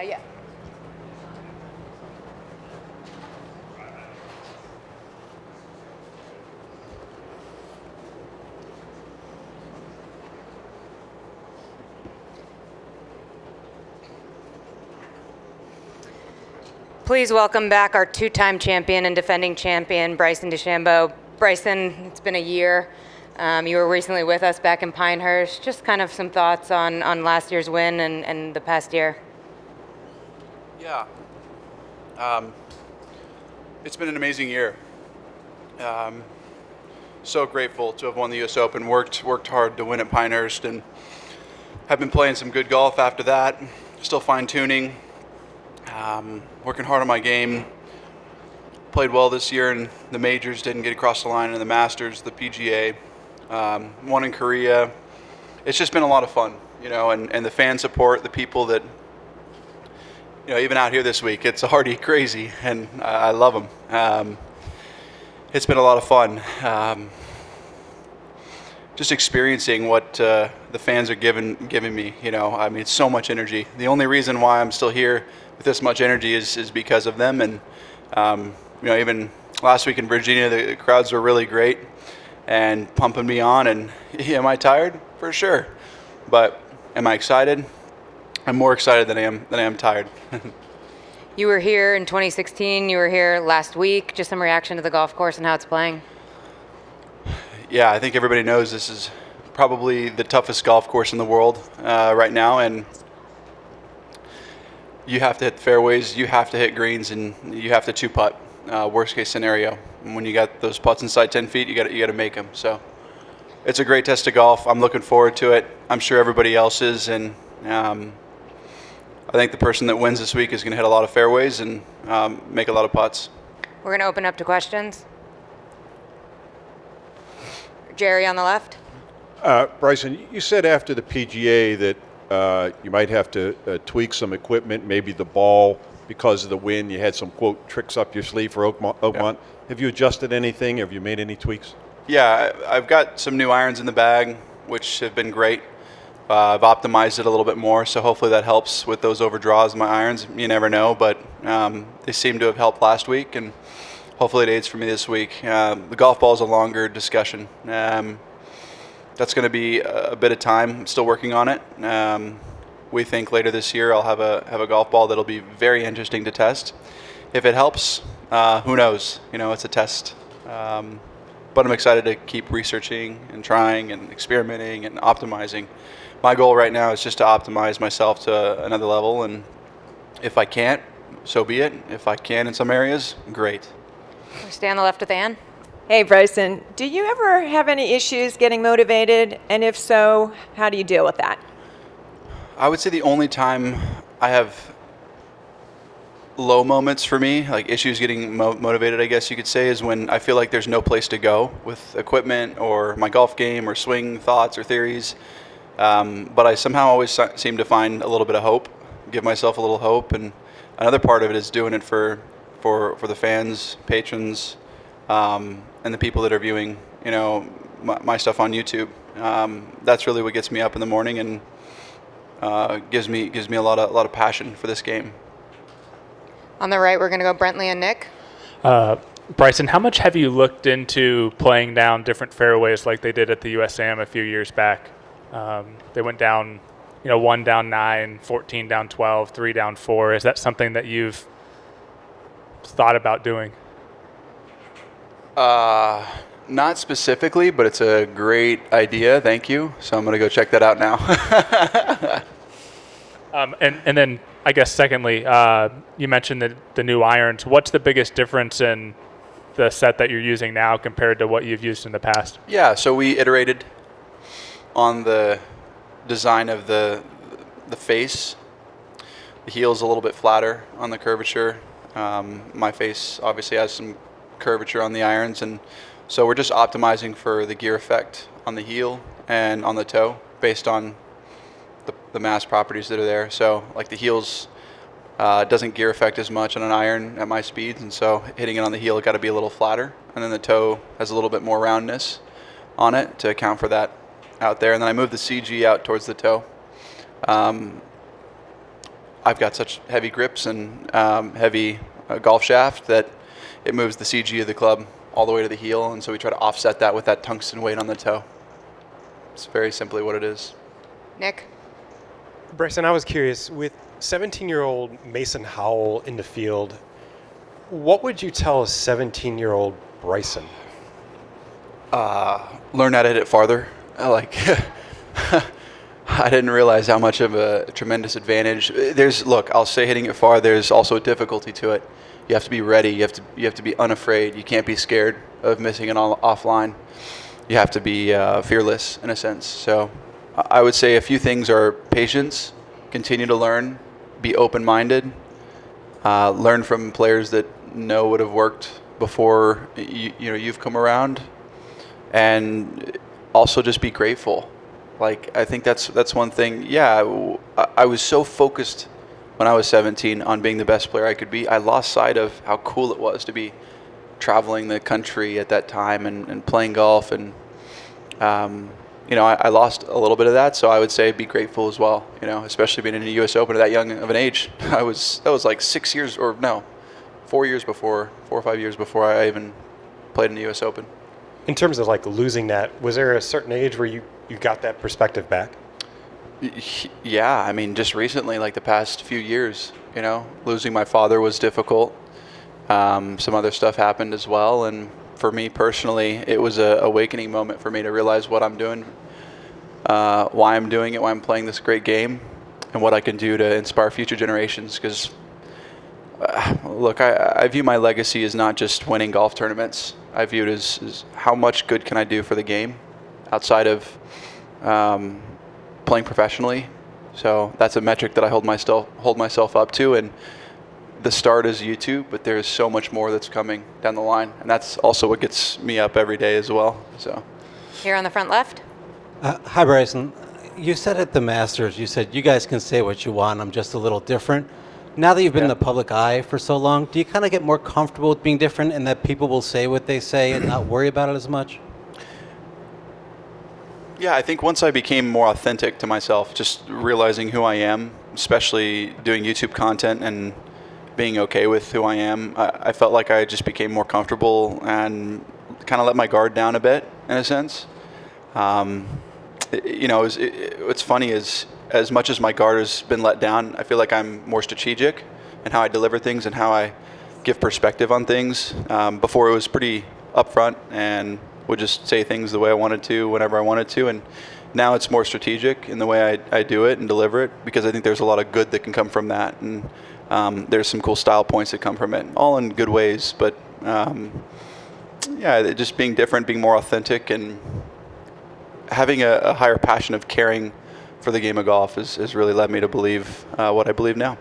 Yeah. Please welcome back our two-time champion and defending champion, Bryson DeChambeau. Bryson, it's been a year. You were recently with us back in Pinehurst. Just kind of some thoughts on last year's win and the past year. Yeah. It's been an amazing year. So grateful to have won the U.S. Open, worked hard to win at Pinehurst, and have been playing some good golf after that. Still fine-tuning. Working hard on my game. Played well this year in the majors, didn't get across the line in the Masters, the PGA. Won in Korea. It's just been a lot of fun, and the fan support, the people that, even out here this week, it's already crazy, and I love them. It's been a lot of fun. Just experiencing what the fans are giving me, it's so much energy. The only reason why I'm still here with this much energy is because of them. And, even last week in Virginia, the crowds were really great and pumping me on. And am I tired? For sure. But am I excited? I'm more excited than I am tired. You were here in 2016. You were here last week. Just some reaction to the golf course and how it's playing. Yeah, I think everybody knows this is probably the toughest golf course in the world right now, and you have to hit fairways, you have to hit greens, and you have to two-putt. Worst case scenario, and when you got those putts inside 10 feet, you got to make them. So it's a great test of golf. I'm looking forward to it. I'm sure everybody else is, and I think the person that wins this week is going to hit a lot of fairways and make a lot of putts. We're going to open up to questions. Jerry on the left. Bryson, you said after the PGA that you might have to tweak some equipment, maybe the ball, because of the wind. You had some, quote, tricks up your sleeve for Oakmont. Yeah. Have you adjusted anything? Have you made any tweaks? Yeah, I've got some new irons in the bag, which have been great. I've optimized it a little bit more, so hopefully that helps with those overdraws in my irons. You never know, but they seem to have helped last week, and hopefully it aids for me this week. The golf ball is a longer discussion. That's going to be a bit of time. I'm still working on it. We think later this year I'll have a golf ball that'll be very interesting to test. If it helps, who knows? It's a test. But I'm excited to keep researching and trying and experimenting and optimizing. My goal right now is just to optimize myself to another level, and if I can't, so be it. If I can in some areas, great. We'll stay on the left with Ann. Hey, Bryson, do you ever have any issues getting motivated? And if so, how do you deal with that? I would say the only time I have low moments for me, like issues getting motivated, I guess you could say, is when I feel like there's no place to go with equipment or my golf game or swing thoughts or theories. But I somehow always seem to find a little bit of hope, give myself a little hope. And another part of it is doing it for the fans, patrons, and the people that are viewing, my stuff on YouTube. That's really what gets me up in the morning and gives me a lot of passion for this game. On the right, we're going to go Brentley and Nick. Bryson, how much have you looked into playing down different fairways like they did at the USAM a few years back? They went down, 1 down 9, 14 down 12, 3 down 4. Is that something that you've thought about doing? Not specifically, but it's a great idea. Thank you. So I'm going to go check that out now. And then I guess secondly, you mentioned the new irons. What's the biggest difference in the set that you're using now compared to what you've used in the past? Yeah, so we iterated on the design of the face. The heel's a little bit flatter on the curvature. My face obviously has some curvature on the irons, and so we're just optimizing for the gear effect on the heel and on the toe based on the mass properties that are there. So like the heels doesn't gear effect as much on an iron at my speeds, and so hitting it on the heel, it got to be a little flatter, and then the toe has a little bit more roundness on it to account for that out there. And then I moved the CG out towards the toe. I've got such heavy grips and heavy golf shaft that it moves the CG of the club all the way to the heel, and so we try to offset that with that tungsten weight on the toe. It's very simply what it is. Nick? Bryson, I was curious, with 17-year-old Mason Howell in the field, what would you tell a 17-year-old Bryson? Learn how to hit it farther. I didn't realize how much of a tremendous advantage. Look, I'll say hitting it far, there's also a difficulty to it. You have to be ready. You have to be unafraid. You can't be scared of missing it offline. You have to be fearless in a sense. So I would say a few things are patience, continue to learn, be open-minded, learn from players that know what have worked before you've come around, and also just be grateful. Like, I think that's one thing. Yeah, I was so focused when I was 17 on being the best player I could be. I lost sight of how cool it was to be traveling the country at that time and playing golf. And, I lost a little bit of that. So I would say be grateful as well, especially being in the U.S. Open at that young of an age. That was like 4 years before, 4 or 5 years before I even played in the U.S. Open. In terms of like losing that, was there a certain age where you got that perspective back? Yeah, I mean, just recently, like the past few years, losing my father was difficult. Some other stuff happened as well, and for me personally, it was a awakening moment for me to realize what I'm doing, why I'm doing it, why I'm playing this great game, and what I can do to inspire future generations. Because, look, I view my legacy as not just winning golf tournaments. I view it as how much good can I do for the game outside of playing professionally. So that's a metric that I hold myself up to. And the start is YouTube, but there's so much more that's coming down the line, and that's also what gets me up every day as well. So Here on the front left? Hi, Bryson. You said at the Masters, you said you guys can say what you want. I'm just a little different. Now that you've been in the public eye for so long, do you kind of get more comfortable with being different and that people will say what they say and not worry about it as much? yeah, I think once I became more authentic to myself, just realizing who I am, especially doing YouTube content and being okay with who I am, I felt like I just became more comfortable and kind of let my guard down a bit, in a sense. What's funny is, as much as my guard has been let down, I feel like I'm more strategic in how I deliver things and how I give perspective on things. Before, it was pretty upfront and would just say things the way I wanted to, whenever I wanted to. And now it's more strategic in the way I do it and deliver it, because I think there's a lot of good that can come from that. And there's some cool style points that come from it, all in good ways. But just being different, being more authentic, and having a higher passion of caring for the game of golf has really led me to believe what I believe now.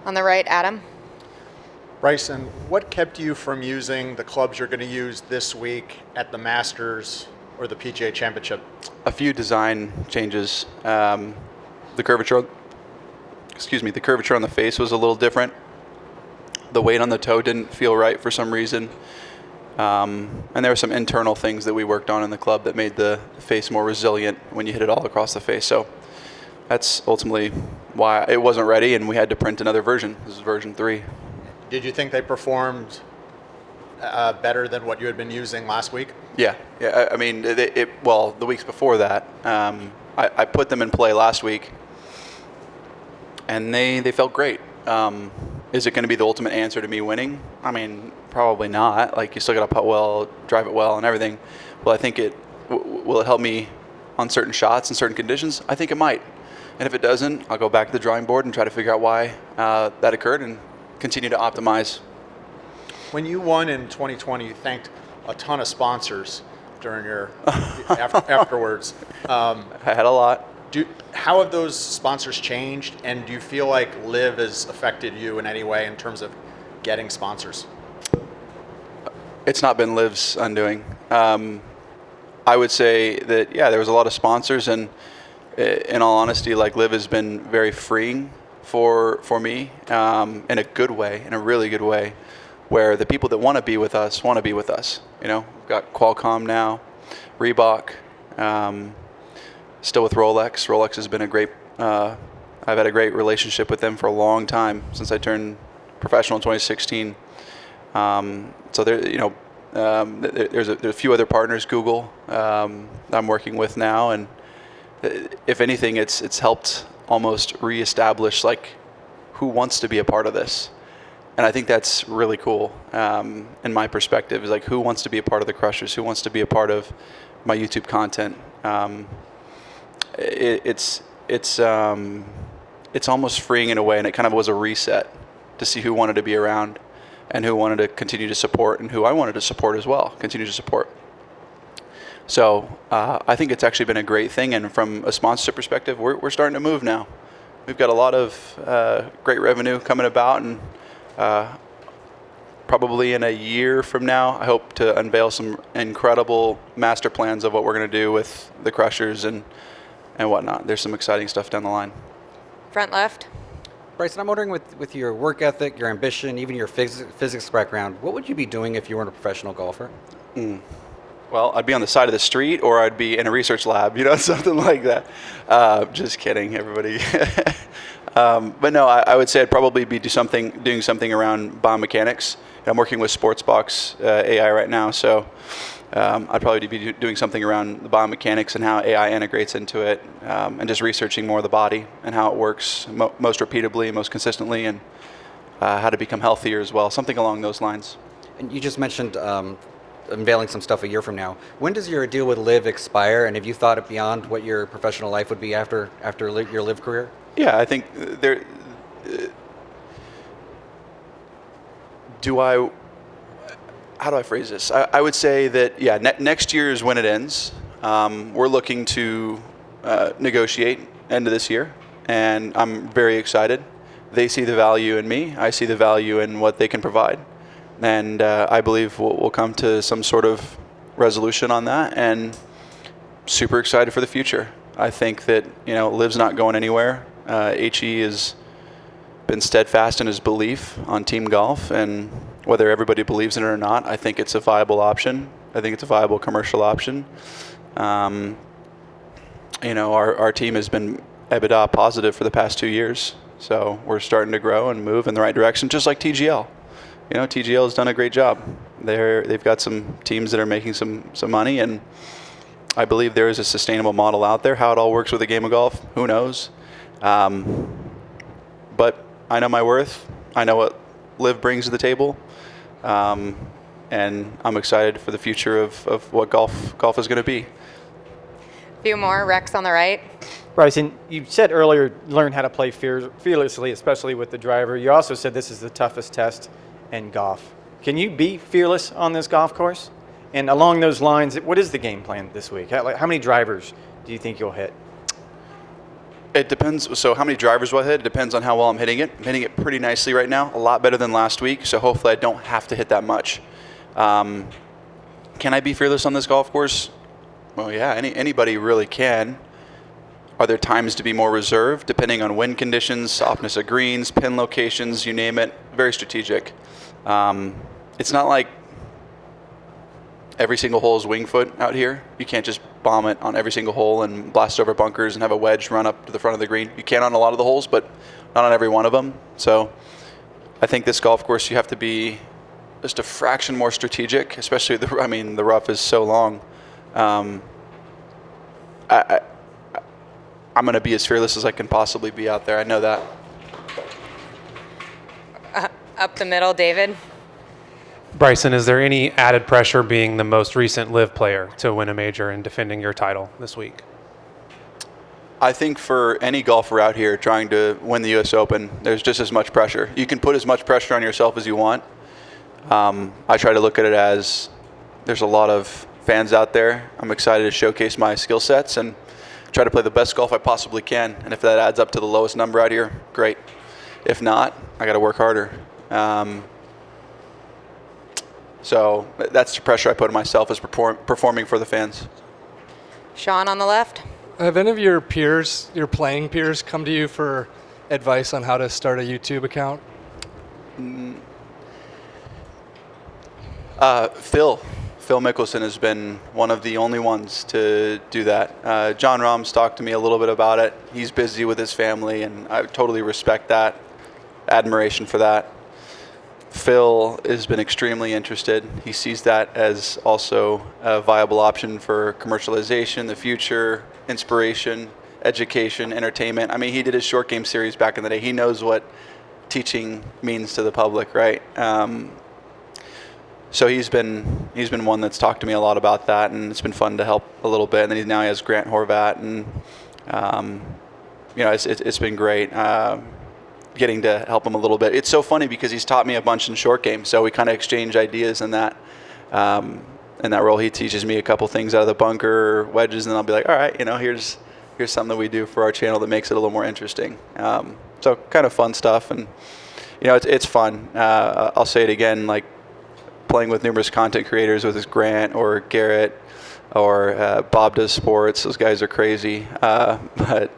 On the right, Adam? Bryson, what kept you from using the clubs you're going to use this week at the Masters or the PGA Championship? A few design changes. The curvature on the face was a little different. The weight on the toe didn't feel right for some reason. And there were some internal things that we worked on in the club that made the face more resilient when you hit it all across the face. So that's ultimately why it wasn't ready, and we had to print another version. This is version 3. Did you think they performed better than what you had been using last week? Yeah. I mean, the weeks before that, I put them in play last week, and they felt great. Is it going to be the ultimate answer to me winning? I mean, probably not. Like, you still got to putt well, drive it well, and everything. Well, I think will it help me on certain shots and certain conditions? I think it might. And if it doesn't, I'll go back to the drawing board and try to figure out why that occurred and continue to optimize. When you won in 2020, you thanked a ton of sponsors during your afterwards. I had a lot. How have those sponsors changed, and do you feel like LIV has affected you in any way in terms of getting sponsors? It's not been LIV's undoing. I would say that, there was a lot of sponsors, and in all honesty, like, LIV has been very freeing for me in a good way, in a really good way, where the people that want to be with us. We've got Qualcomm now, Reebok, still with Rolex. Rolex has been a great I've had a great relationship with them for a long time, since I turned professional in 2016. So there, you know, there's a few other partners, Google, I'm working with now, and if anything, it's helped almost reestablish like who wants to be a part of this. And I think that's really cool, in my perspective, is like who wants to be a part of the Crushers, who wants to be a part of my YouTube content. It's almost freeing in a way, and it kind of was a reset to see who wanted to be around and who wanted to continue to support and who I wanted to support as well, continue to support. So I think it's actually been a great thing, and from a sponsorship perspective, we're starting to move now. We've got a lot of great revenue coming about, and probably in a year from now, I hope to unveil some incredible master plans of what we're going to do with the Crushers and whatnot. There's some exciting stuff down the line. Front left. Bryson, I'm wondering with your work ethic, your ambition, even your physics background, what would you be doing if you weren't a professional golfer? Well, I'd be on the side of the street, or I'd be in a research lab, you know, something like that. Just kidding, everybody. But no, I would say I'd probably be doing something around biomechanics. I'm working with Sportsbox AI right now, so I'd probably be doing something around the biomechanics and how AI integrates into it, and just researching more of the body and how it works most repeatably, most consistently, and how to become healthier as well, something along those lines. And you just mentioned unveiling some stuff a year from now. When does your deal with LIV expire, and have you thought it beyond what your professional life would be after your LIV career? Yeah, I think there. How do I phrase this? I would say that, yeah, next year is when it ends. We're looking to negotiate end of this year, and I'm very excited. They see the value in me. I see the value in what they can provide. And I believe we'll come to some sort of resolution on that, and super excited for the future. I think that, you know, LIV's not going anywhere. HE has been steadfast in his belief on team golf, and whether everybody believes in it or not, I think it's a viable option. I think it's a viable commercial option. You know, our team has been EBITDA positive for the past 2 years, so we're starting to grow and move in the right direction, just like TGL. You know, TGL has done a great job. They've got some teams that are making some money, and I believe there is a sustainable model out there. How it all works with a game of golf, who knows? But I know my worth. I know what LIV brings to the table, and I'm excited for the future of what golf is going to be. A few more. Rex on the right. Bryson, you said earlier learn how to play fearlessly, especially with the driver. You also said this is the toughest test in golf. Can you be fearless on this golf course? And along those lines, what is the game plan this week? How many drivers do you think you'll hit? It depends. So how many drivers will I hit? It depends on how well I'm hitting it. I'm hitting it pretty nicely right now, a lot better than last week, so hopefully I don't have to hit that much. Can I be fearless on this golf course? Well, yeah, anybody really can. Are there times to be more reserved, depending on wind conditions, softness of greens, pin locations, you name it? Very strategic. It's not like every single hole is wing foot out here. You can't just bomb it on every single hole and blast over bunkers and have a wedge run up to the front of the green. You can on a lot of the holes, but not on every one of them. So I think this golf course, you have to be just a fraction more strategic, especially the rough is so long. I'm going to be as fearless as I can possibly be out there. I know that. Up the middle, David. Bryson, is there any added pressure being the most recent LIV player to win a major and defending your title this week? I think for any golfer out here trying to win the U.S. Open, there's just as much pressure. You can put as much pressure on yourself as you want. I try to look at it as there's a lot of fans out there. I'm excited to showcase my skill sets and try to play the best golf I possibly can. And if that adds up to the lowest number out here, great. If not, I got to work harder. So that's the pressure I put on myself, is performing for the fans. Sean on the left. Have any of your peers, your playing peers, come to you for advice on how to start a YouTube account? Phil Mickelson has been one of the only ones to do that. John Rahm's talked to me a little bit about it. He's busy with his family, and I totally respect that, admiration for that. Phil has been extremely interested. He sees that as also a viable option for commercialization, the future, inspiration, education, entertainment. I mean, he did his short game series back in the day. He knows what teaching means to the public, right? So he's been one that's talked to me a lot about that, and it's been fun to help a little bit. And then now he has Grant Horvat, and it's been great getting to help him a little bit. It's so funny because he's taught me a bunch in short game, so we kind of exchange ideas in that role. He teaches me a couple things out of the bunker, wedges, and I'll be like, all right, here's something that we do for our channel that makes it a little more interesting. So kind of fun stuff, and it's fun. I'll say it again, like playing with numerous content creators, whether it's Grant or Garrett or Bob Does Sports. Those guys are crazy, but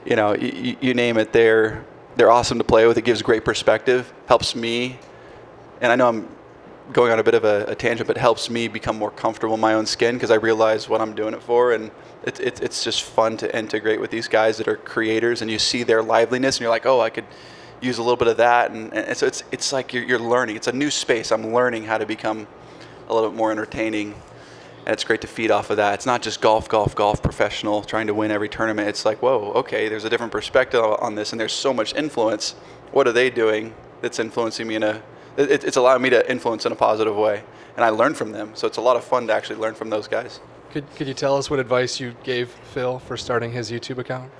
you name it, they're awesome to play with. It gives great perspective, helps me, and I know I'm going on a bit of a tangent, but helps me become more comfortable in my own skin because I realize what I'm doing it for, and it's just fun to integrate with these guys that are creators, and you see their liveliness, and you're like, oh, I could use a little bit of that, and so it's like you're learning. It's a new space. I'm learning how to become a little bit more entertaining, and it's great to feed off of that. It's not just golf professional trying to win every tournament. It's like, whoa, okay, there's a different perspective on this, and there's so much influence. What are they doing that's influencing me it's allowing me to influence in a positive way, and I learn from them. So it's a lot of fun to actually learn from those guys. Could you tell us what advice you gave Phil for starting his YouTube account?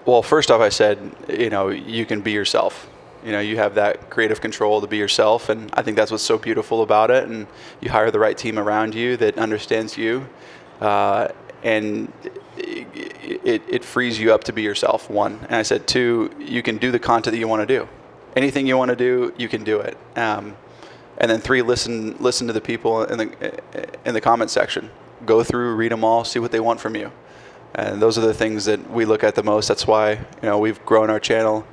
Well, first off, I said, you can be yourself. You have that creative control to be yourself, and I think that's what's so beautiful about it. And you hire the right team around you that understands you, and it frees you up to be yourself, one. And I said, two, you can do the content that you want to do. Anything you want to do, you can do it. And then three, listen to the people in the comment section. Go through, read them all, see what they want from you. And those are the things that we look at the most. That's why we've grown our channel.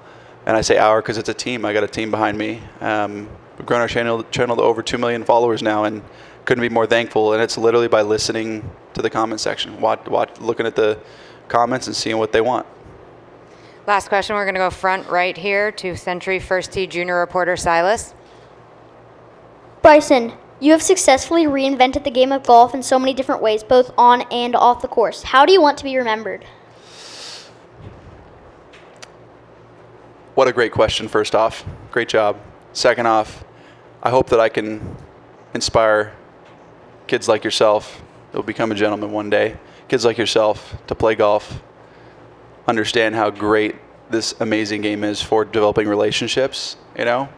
And I say our because it's a team. I got a team behind me. We've grown our channel to over 2 million followers now, and couldn't be more thankful. And it's literally by listening to the comment section, looking at the comments and seeing what they want. Last question. We're going to go front right here to Century First Tee Junior reporter Silas. Bryson, you have successfully reinvented the game of golf in so many different ways, both on and off the course. How do you want to be remembered? What a great question, first off. Great job. Second off, I hope that I can inspire kids like yourself that will become a gentleman one day. Kids like yourself to play golf, understand how great this amazing game is for developing relationships, and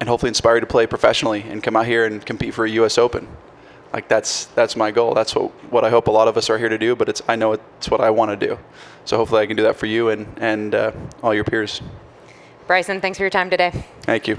hopefully inspire you to play professionally and come out here and compete for a U.S. Open. Like that's my goal. That's what I hope a lot of us are here to do, but I know it's what I want to do. So hopefully I can do that for you and all your peers. Bryson, thanks for your time today. Thank you.